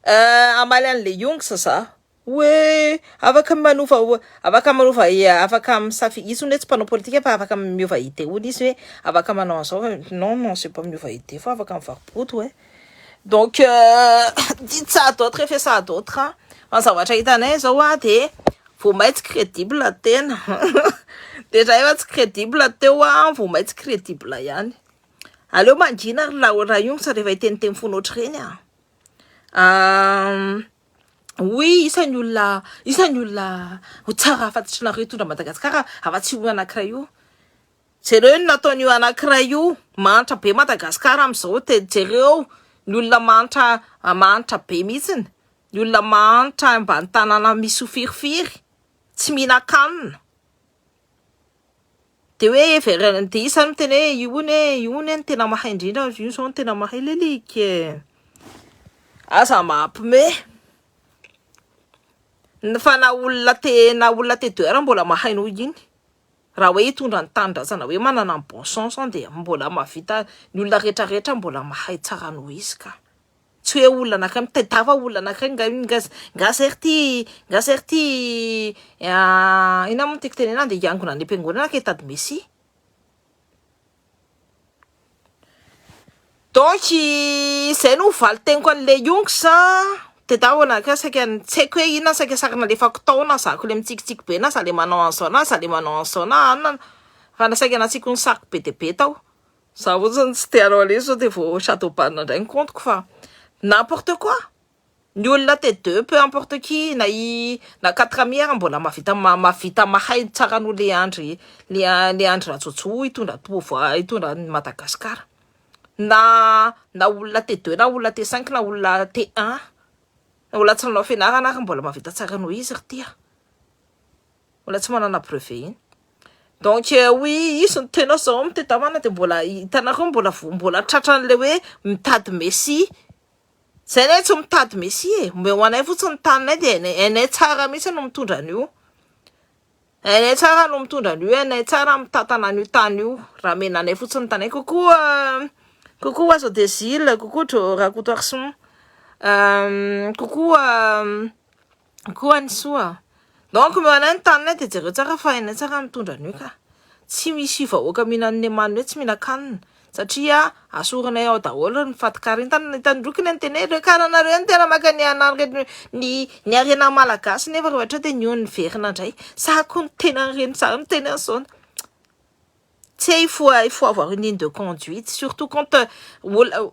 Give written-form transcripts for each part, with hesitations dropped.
Amaly an'le Yonks za. Hoe afaka manova afaka misafi izy hoe tsy mpanao politika fa afaka miova idée olo izy hoe afaka manao an'izao non c'est pas miova idée fa afaka mivariboto ouais. Donc dites ça à d'autres et fait ça à d'autres hein. Fa zavatra hitanay zao de vao may tsy crédible tena de raha tsy crédible teo vao may tsy crédible ihany. Aleo mangina raha Yonks rehefa iteniteny fony ohatr'ireny oui isan'ny olona ho tsara fantatrareo tondra Madagasikara afa-tsy io anankiray io. Jereo nataon'io anankiray io manitra be Madagasikara amin'izao jereo ny olona manitra be mihitsiny, ny olona manitra ambany tanàna misy ofirifiry tsy mihinan-kanina. De hoe verana de isany miteny hoe io ny tena mahay indrindra, io zao ny tena mahay lelika. Aza mampime. Fa na olona te doera mbola mahay noho iny. Raha hoe hitondra ny tanindrazana hoe manana ny bon sens de mbola mahavita ny olona rehetrarehetra mbola mahay tsara noho izy ka. Tsy hoe olona anankiray mitadiava olona anankiray nga certi ina moa tiako tenena de hiangona any am-piangonana ke tady Messi. Donc zay no valiteniko an'le Yonks de dahoana ka saika tsy haiko hoe inona saika sarina lefako tao na zako le mitsikitsiky be na za le manao an'izao na za le manao an'izao na anona fa na saika natsiko ny sako be de be tao. Za ohatrany tsy te hanao an'io zao de vao chateaubanina indray ny compteko fa n'importe quoi. Ny olona te peu importe qui na 4 amiara mbola mavita mahay tsara no le andry Rajoelina hitondra pouvoir hitondra Madagasikara. Na olona te2 na olona te5 na olona te1 na olona tsy nanao fianarana ary mbola mavita tsara noho izy ry olona tsy manana preuve iny. Donc oui izy ny tena zao mitedamana de mbola hitanareo mbola tratran'le hoe mitady Messi. Zay nay tsy mitady Messi mbe ho anay fotsiny ny taninay de enay tsara mihitsy no mitondra an'io. Enay tsara no mitondra an'io, enay tsara mitatana an'io tany io raha menanay fotsiny ny tanay. Coucou Oiseau des îles, coucou Rakoto Arson, coucou Ansoa. Donc menanay ny taninay de jereo tsara fa enay tsara mitondra an'io ka. Tsy misy vahoaka mihinan'ny mano hoe tsy mihinan-kanina. Satria asoranay ao daholo ny fatikarin tandrokiny ny teny reo karanareo ny tena maka ny arena malagasy nefa rehetra de ny verina indray sako ny tena reny tsara ny tena an'izao. Il faut avoir une ligne de conduite surtout quand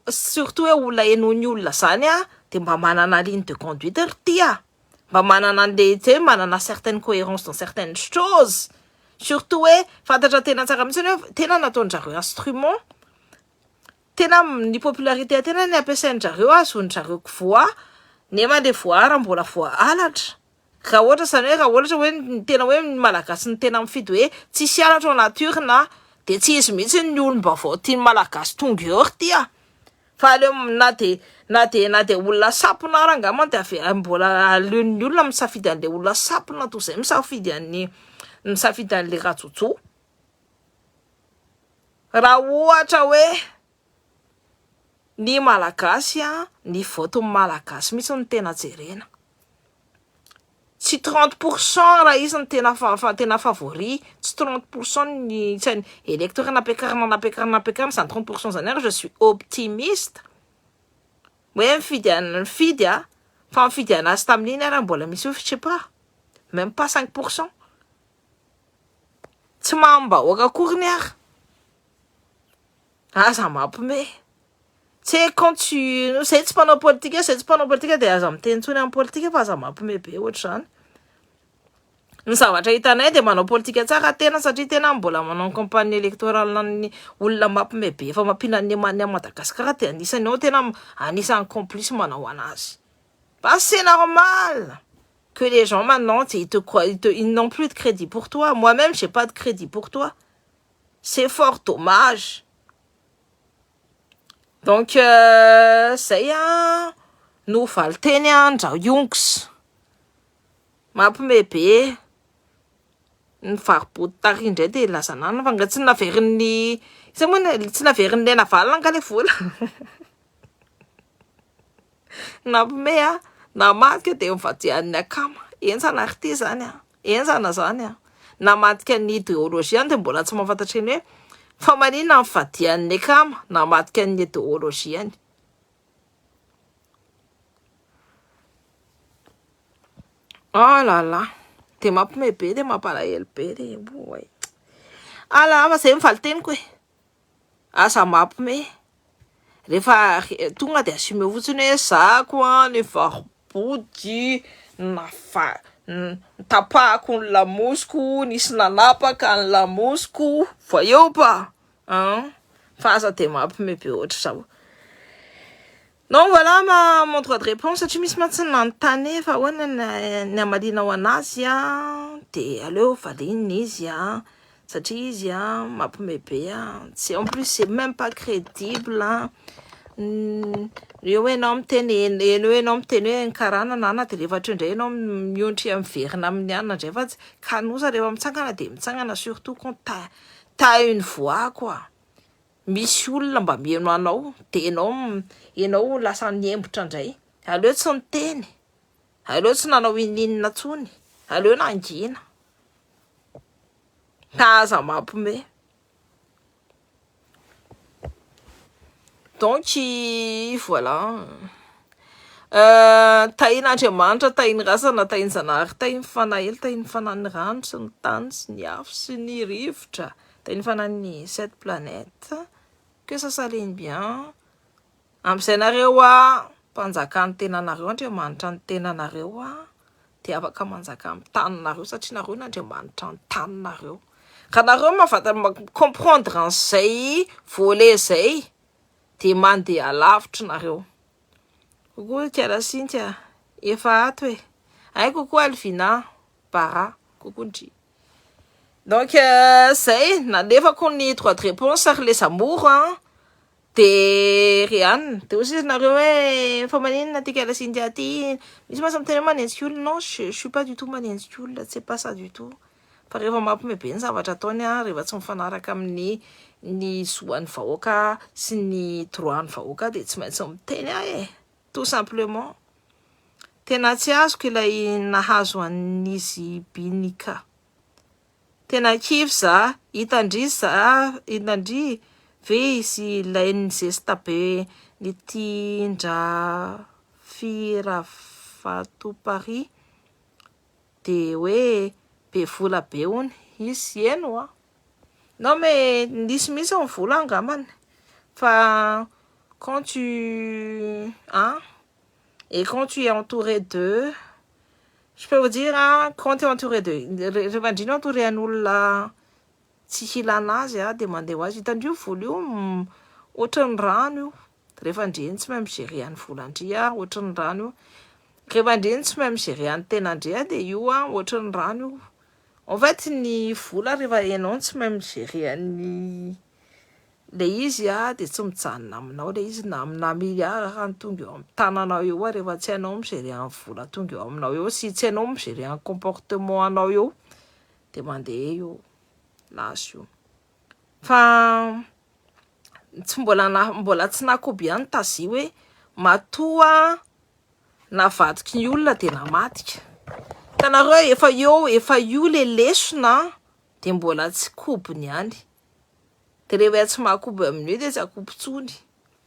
surtout olona enoiny olona zany de mba manana ligne de conduite ry mba manana an'le manana certaine cohérence dans certaines choses. Surtout hoe fantatra tena tsara mihitsy hoe tena nataon-jareo instrument. Tena ny popularité tena ny ampiasain-jareo azon-jareo voix nefa le voix raha mbola voix alatra. Raha ohatra hoe tena hoe malagasy ny tena mifidy hoe tsisy alatra ao nature na de tsy izy mihitsy ny olom-baovao tiany malagasy tonga eo ry fa aleo na de olona sapona ara angamba de mbola aleon'ny olona misafidy an'le olona sapona toy izay misafidy an'le Rajoelina. Raha ohatra hoe ny malagasy ny voto malagasy mihitsy ny tena jerena. Tsy 30% raha izy ny tena favori, tsy 30% ny électeur napekarina zany 30% zany ary je suis optimiste. Hoe mifidy fa mifidy anazy tamin'iny ary mbola misy je sais pas, même pas 5%. Tsy mambahoaka akory ary. Aza mampime. C'est quand c'est tsy panao politika de aza miteny tsony amin'ny politika fa aza mampime be ohatr'izany. Ny zavatra hitanay de manao politika tsara tena satria tena mbola manao campagne électorale ny olona mampime be fa mampinany Madagasikara de anisany tena anisany complice manao anazy. C'est normal que les gens maintenant ils n'ont plus de crédit pour toi. Moi-même j'ai pas de crédit pour toi. C'est fort dommage. Donc zay no valiteny andra Yonks mampime be ny variboty tary indray de lazanana fa nga tsy naverin'ny tsy naverin'ny navalina ka le vola. nampome a namatika dia mivadian'ny akama ensana ry ty zany a enzana zany a namatika ny idéologie any dia mbola tsy mahafantatra iny hoe fa maninona mivadian'ny akama namatika ny idéologie any. Oh là là, dia mampime be dia mampalahelo be dia oay ala fa zay mifaly teniko e asa mampime rehefa tonga dia assume fotsiny hoe zako a ny varobody tapahako ny lamosiko nisy nanapaka ny lamosiko voyou pas fa asa dia mampime be ohatra zao. Donc voilà mon droit de réponse satria misy mantsy nanontany fa ahoana ny amalinao anazy a dia aleo valinina izy a satria izy a mampime be a c'est en plus c'est même pas crédible eo hoe enao miteny hoe ny karana nana dia rehefa hatreo indray enao miontry miverina amin'ny anina indray fa kanosa rehefa mitsangana dia mitsangana surtout quand t'as une voix quoi. Misy olona mba mieno anao dia enao lasa niembotra indray aleo tsy niteny aleo tsy nanao ininina tsony aleo nangina aza mampime. Donc voilà tahin'Andriamanitra tahiny rasana tahiny zanahary tahiny fanahelo tahiny fanan'ny rano sy ny tany sy ny afo sy ny rivotra tahiny fanan'ny cette planète que ça s'aligne bien amin'izay nareo a mpanjakany tenanareo Andriamanitra ny tenanareo a dia afaka manjaka amin'ny taninareo satria nareo n'Andriamanitra ny taninareo ka nareo mavata comprendre an'izay volet zay dia mandeha lavitra nareo. Coucou Tiara Cynthia efa ato e ay coucou Alvina Bara coucou Nji. Donc zay nalefako ny droit de réponse ary les amours de rianina dia aussi nareo hoe fa maninona ty Tiara Cynthia ty misy masa miteny hoe manenjika olona. Non je suis pas du tout manenjika olona c'est pas ça du tout fa rehefa mampime be ny zavatra ataony rehefa tsy mifanaraka amin'ny ny zoan'ny vahoaka sy ny droitn'ny vahoaka dia tsy maintsy miteny tout simplement. Tena tsy azoko ilay nahazo an'izy Binika tena kivy za hitandry ve izy ilain'ny zesta be nitindra firavato Paris dia hoe be vola be hony izy eno non mais nisy misy amin'ny vola angamany fa quand tu quand tu es entouré d'eux, je peux vous dire quand tu es entouré d'eux rehefa indrindra entouré an'olona tsy hilana azy dia mandeha ho azy hitandry io vola io ohatran'ny rano io rehefa indreny tsy mahay migerer an'ny volandria ohatran'ny rano io rehefa indreny tsy mahay migerer an'ny tenandria dia io ohatran'ny rano io. En fait ny vola rehefa ianao tsy mahay migerer an'ny le izy dia tsy mijanona aminao le izy na amina milliard ny tonga eo amin'ny tananao eo rehefa tsy hainao migerer an'ny vola tonga eo aminao eo sy tsy hainao migerer an'ny comportement anao eo dia mandeha eo lasy io fa tsy mbola tsy nakoby ihany tazy hoe matoa navadiky ny olona dia namatika. Tanareo efa io le lesona dia mbola tsy kobony ihany dia rehefa tsy mahakoby amin'io dia tsy akoby tsony.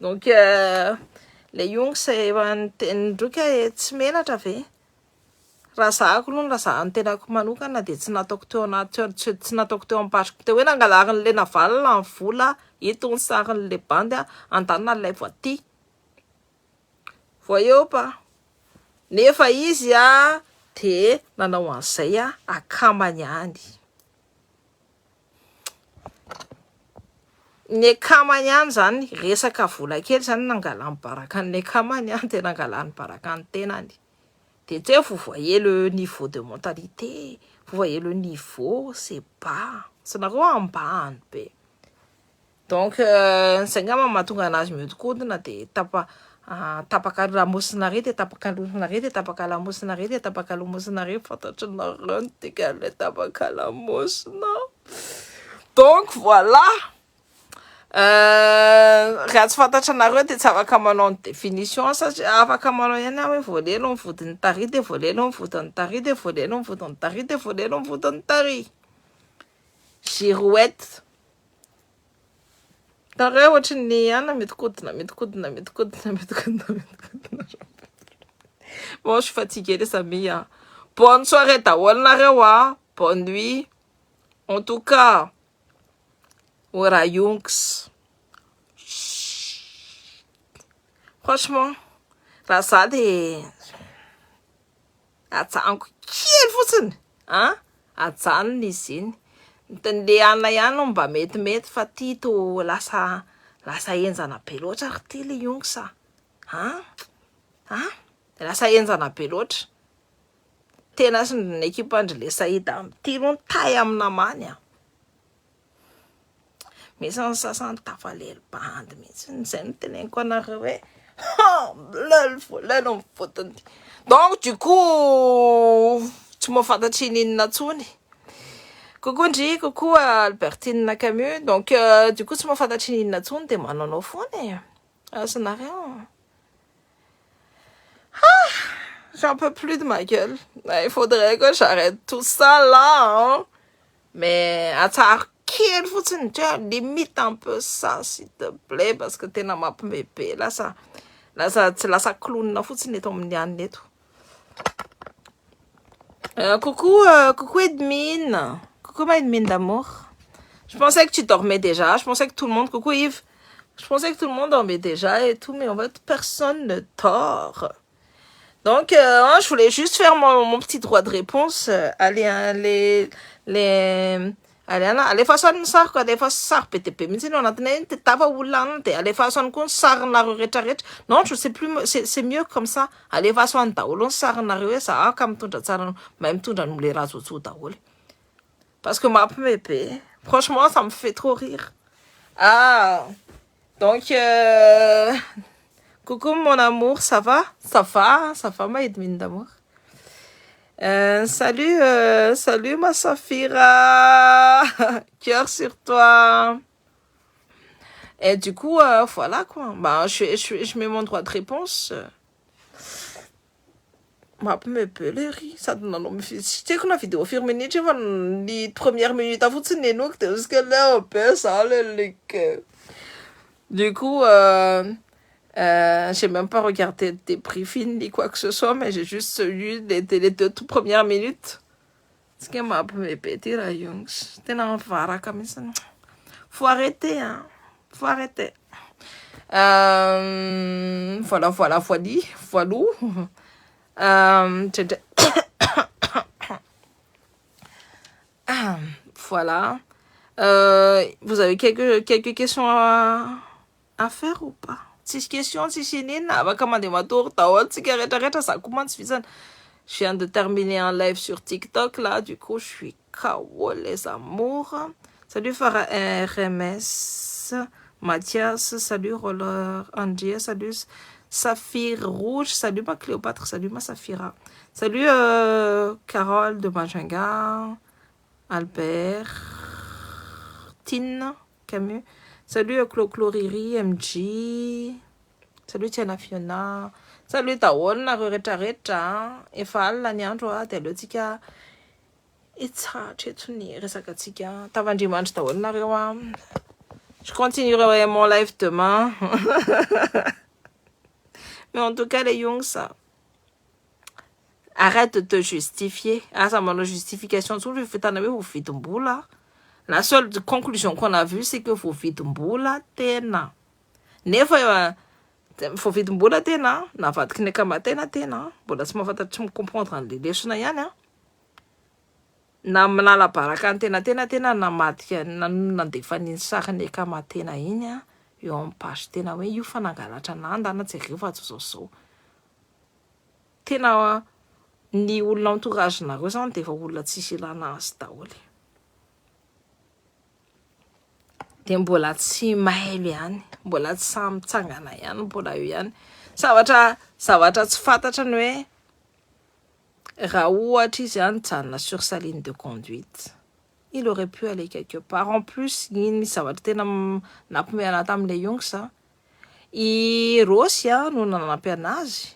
Donc le iony say nydroka tsy menatra ve raha zahako aloha raha zaho ny tenako manokana dia tsy nataoko teo anaty tsy nataoko teo ampatriko teo hoe nangalariny le navalina ny vola itony sarin'le bandy andanina n'ilay voaty voyou pas nefa izy dia nanao an'izay akamany any ny akamany any zany resaka vola kely zany nangalany baraka ny akamany dia nangalany baraka ny tenany dia tu sais vous voyez le niveau de mentalité, vous voyez le niveau c'est bas sy nareo ambany be. Donc zay ngamba mahatonga anazy mihodinkodina dia tapaka lamosina re dia tapaka losina re dia tapaka lamosina re dia tapaka lamosina re fantatry nareo ny tika le tapaka lamosina. Donc voilà Raha tsy fantatra anareo dia tsy afaka manao ny définition satria afaka manao ihany hoe voalelo ny vodiny tary dia voalelo ny vodiny tary dia voalelo ny vodiny tary dia voalelo ny vodiny tary. Girouette. Nareo ohatry ny ana mitikodina. Bon, je suis fatiguée les amis. Bonne soirée daholo nareo bonne nuit. En tout cas, ora yonks. Franchement, raha za dia ajanoko kely fotsiny ajanona izy iny. Le ana ihany mba metimety fa ty to lasa enjana be loatra ary ty le yonks lasa enjana be loatra. Tena sy ny ekipandry le Saïda ty no tay amina many misy ny sasany tafalelo bandy mihitsy zay no teneniko anareo hoe lelo mifotony. Donc du coup tsy mahafantatry inona tsony. Coucou Ndry, coucou Albertine Camus. Donc du coup tsy mahafantatry inona tsony dia mananao foana sanareo. J'en peux plus de ma gueule. Il faudrait que j'arrête tout ça là. Mais atsaro kely fotsiny, tu vois, limite un peu ça s'il te plaît parce que tena mampimebe lasa tsy lasa clown fotsiny eto amin'ny anina eto. Coucou Edmine. Coucou ma Edmine d'amour. Je pensais que tu dormais déjà. Je pensais que tout le monde... Coucou Yves. Je pensais que tout le monde dormait déjà et tout, mais en fait personne ne dort. Donc, je voulais juste faire mon petit droit de réponse. Allez, façon sar quoi, des fois sar PTP. Mais sinon, on a tava oulan, allez façon qu'on sar na retraite. Non, je sais plus, c'est mieux comme ça. Allez façon ta oulan sar na re ça comme tout ça, même tout dans les rasos tout ta oul. Parce que ma PTP, franchement, ça me fait trop rire. Donc, coucou mon amour, ça va? Ça va ma Edmine d'amour. Salut ma Safira. Cœur sur toi. Et du coup, voilà quoi. Bah, je mets mon droit de réponse. Ma me peleri. Ça donne non me fait. Tu sais qu'on a vidéo firme ni tu vois les premières minutes à foutre les notes parce que là on peut ça le. Du coup, j'ai même pas regardé des briefings ni quoi que ce soit, mais j'ai juste lu les deux toutes premières minutes. Ce qui m'a pété la Young. C'était dans Vara comme ça. Faut arrêter, hein. Faut arrêter. Voilà, voilà. Voilà. Vous avez quelques questions à faire ou pas? Si question, si chinine, va commander ma tour, ça commence. Je viens de terminer un live sur TikTok là, du coup je suis KO les amours. Salut Farah RMS, Mathias, salut Roller Angie, salut Saphir Rouge, salut ma Cléopâtre, salut ma Saphira, salut Carole de Majunga, Albert, Tine, Camus. Salut Cloriri, MG. Salut Tiana Fiona. Salut Tawon, la retareta. Efal, la nyandroa, telotika. Itza, tchetuni, resakatika. Tavandi manj Tawon, la rewa. Je continuerai mon live demain. Mais en tout cas, les young, ça. Arrête de te justifier. Ah, ça m'a justification. Tout le fait en avez, vous faites un bout là. La seule conclusion qu'on a vue, c'est que faut vite mbola tena. Nefa faut vite mbola tena. Na vat kneka matena tena. Bola tsy mahafantatry me comprendre les lesona ihany. Na manala baraka tena na maty na nandefa ny sariny ekama tena iny eo amin'ny page tena hoe io fanangalatra nanda na tsy refa zao. Tena ny olona entourage nareo zany defa olona tsisy ilana azy daholo. Dia mbola tsy mahailo ihany, mbola tsy samy mitsangana ihany, mbola eo ihany. Zavatra tsy fantatra ny hoe raha ohatra izy ihany mijanona sur sa ligne de conduite. il aurait pu aller quelque part. En plus, iny zavatra tena nampiomena tam'le Yongsa. I Rosy no nanampy anazy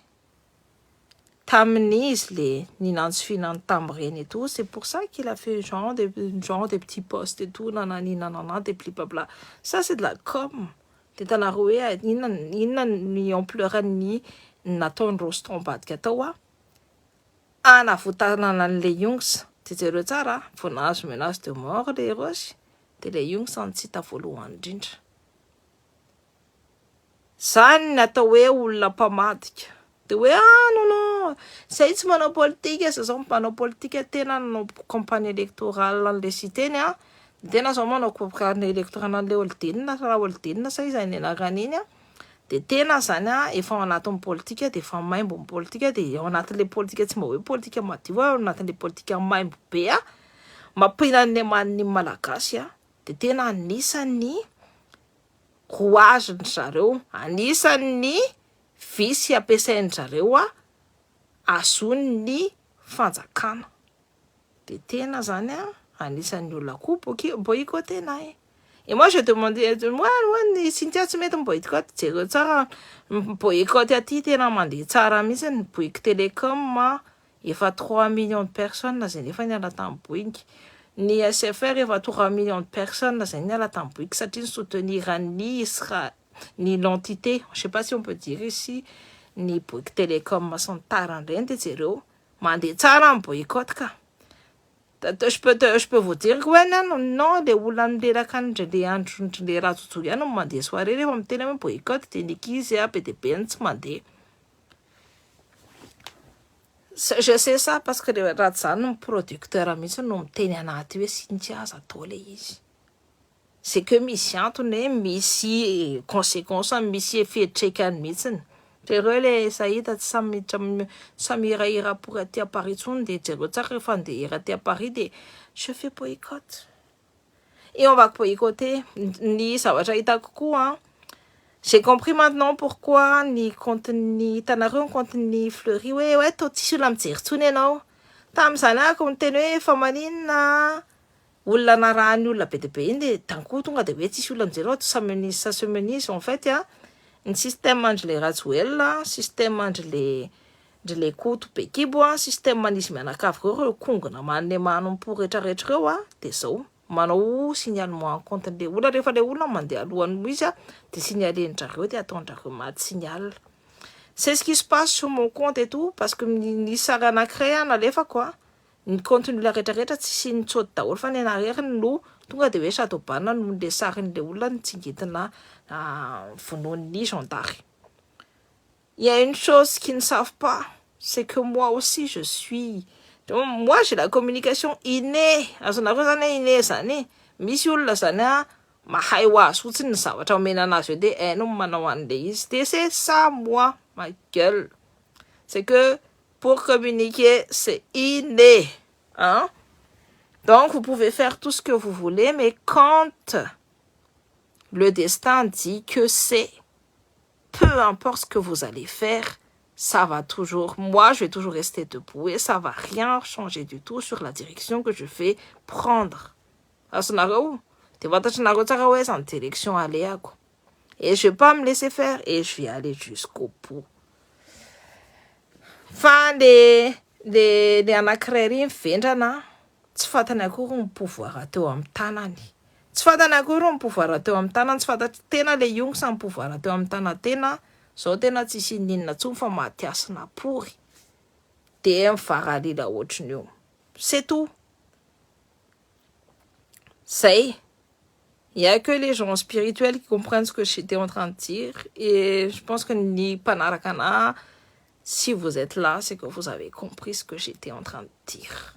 tamin'izy le ninanjo fihinany tam'ireny et tout. C'est pour ça qu'il a fait genre des petits posts et tout, nanani, nanana, des pli blabla. Ça, c'est de la com. De hitanareo hoe inona ny ampleur-ny nataony Rosy tambadika tao anavotanana an'le Yongsa. De jereo tsara vao nahazo menazy de mort le Rosy, de le Yongsa no tsy hita voalohany indrindra. Zany natao hoe olona mpamadika. De hoe non, zay tsy manao politika, zao manao politika tena nanao campagne électorale an'le siteny tena zao manao campagne électorale an'le Olodinina, raha Olodinina sa izy ny anaran'iny de tena zany efa ao anatin'ny politika de efa maimbo ny politika de ao anatin'le politika tsy mba hoe politika madio ao anatin'le politika maimbo be mampihinan'ny aman'ny malagasy de tena anisan'ny roaziny zareo, anisan'ny visy ampiasainy zareo azony fanjakana. De tena zany anisan'ny olona koa boycottenay. Et moi je demandais, moi ny Cynthia tsy mety boycott, jereo tsara boycott aty tena mandeha tsara mihitsy ny Bouygues Telecom efa 3 millions de personnes zay nefa niala tamin'ny Bouygues. Ny SFR efa 3 millions de personnes zay niala tamin'ny Bouygues satria ny soutenir ni l'entité, je sais pas si on peut dire ici, ni Bouygues Telecom sont tarandreny de jereo mandeha tsara ny boycott ka. Je peux vous dire que non, les olona milelaka le andro le raha totoy ihany no mandeha soirée rehefa miteny hoe boycott de ny ankizy be de be tsy mandeha. Je sais ça parce que le raha zany no producteur mihitsy no miteny anaty hoe Cynthia aza atao le izy. C'est que misy antony, misy conséquence, misy fiantraikany mihitsiny. Jereo le sahita tsy samy hirahira pour aty à Paris tsony de jereo tsara rehefa andeha hira aty à Paris de je fais boycott. Et on va boycotter. Ny zavatra hitako koa j'ai compris maintenant pourquoi ny compte-ny hitanareo ny compte-ny Fleury hoe tô tsisy olona mijery tsony ianao. Tamin'izany ako miteny hoe fa maninona olona narahany olona be de be iny de tankoa tonga de hoe tsisy olona mijery to ça se menise en fait ny système andry le Rajoel, système andry le koto be kibo, système izy mianakavy reo kongona manne manompo rehetrarehetra reo de zao manao signalement compte le olona rehefa le olona mandeha alohan'ny izy de signalendrareo de ataondrareo maty signal. C'est ce qui se passe sur mon compte et tout parce que ny sary anankiray nalefako ny contenu la rehetrarehetra tsy nitsody daholo fa ny anareriny no tonga de hoe sady hobanina no le sarin'le olona nitsingitina vonoan'ny gendarme. Il y a une chose qu'ils ne savent pas, c'est que moi aussi je suis. Donc, moi j'ai la communication innée. Azonareo zany innée zany. Misy olona zany mahay ho azy fotsiny ny zavatra omena anazy de no manao an'le izy. De c'est ça moi, ma gueule. C'est que pour communiquer, c'est inné. Donc, vous pouvez faire tout ce que vous voulez, mais quand le destin dit que c'est, peu importe ce que vous allez faire, ça va toujours, moi, je vais toujours rester debout et ça va rien changer du tout sur la direction que je vais prendre. Et je vais pas me laisser faire et je vais aller jusqu'au bout. Fin les anakirairy mivendrana tsy fantany akory ny pouvoir ateo amin'ny tanany. Tsy fantany akory ny pouvoir ateo amin'ny tanany, tsy fantany tena le Yongsa ny pouvoir ateo amin'ny tanany tena. Zao tena tsisy ninona tsony fa matiasina pory. De mivaralila ohatriny io. C'est tout. Il y a que les gens spirituels qui comprennent ce que j'étais en train de dire. Et je pense que ni Panarakana, si vous êtes là, c'est que vous avez compris ce que j'étais en train de dire.